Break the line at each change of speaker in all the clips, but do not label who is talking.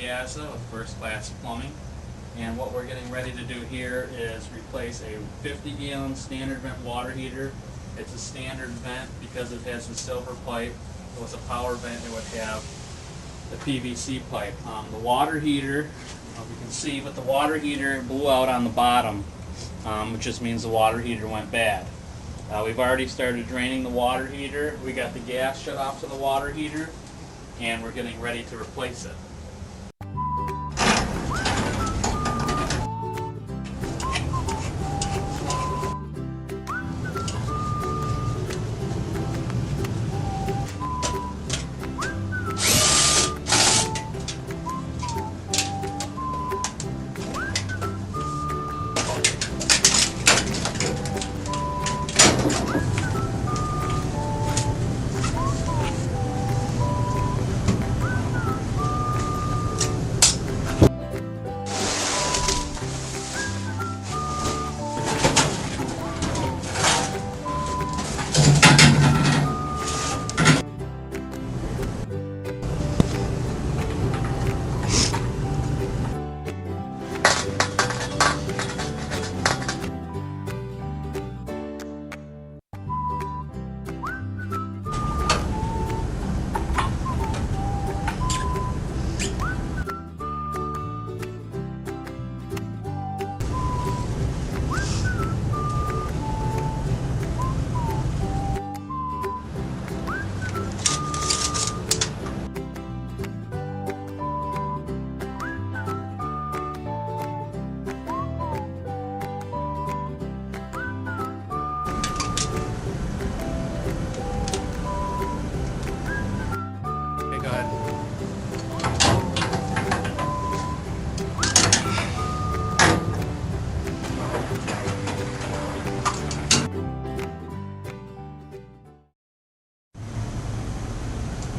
Piazza with First Class Plumbing, and what we're getting ready to do here is replace a 50-gallon standard vent water heater. It's a standard vent because it has the silver pipe. If it was a power vent, it would have the PVC pipe. The water heater, you can see, but the water heater blew out on the bottom, which just means the water heater went bad. We've already started draining the water heater. We got the gas shut off to the water heater, and we're getting ready to replace it.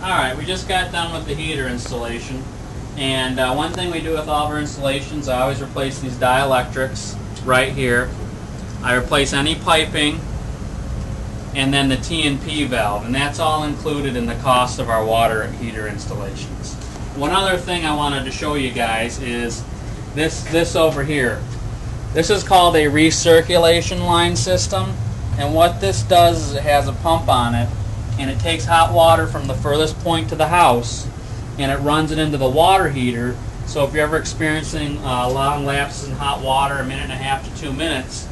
Alright, we just got done with the heater installation, and one thing we do with all of our installations, I always replace these dielectrics right here. I replace any piping and then the T&P valve, and that's all included in the cost of our water heater installations. One other thing I wanted to show you guys is this over here. This is called a recirculation line system, and what this does is it has a pump on it, and it takes hot water from the furthest point to the house and it runs it into the water heater. So if you're ever experiencing long lapses in hot water, 1.5 to 2 minutes,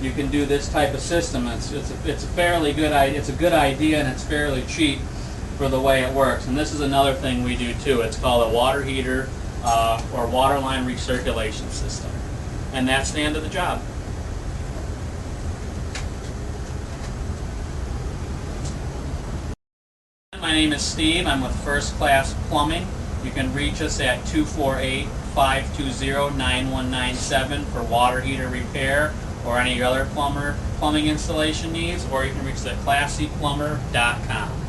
you can do this type of system. It's a fairly good idea. It's a good idea, and it's fairly cheap for the way it works. And this is another thing we do too. It's called a water heater or water line recirculation system, and that's the end of the job. My name is Steve. I'm with First Class Plumbing. You can reach us at 248-520-9197 for water heater repair or any other plumbing installation needs, or you can reach us at classyplumber.com.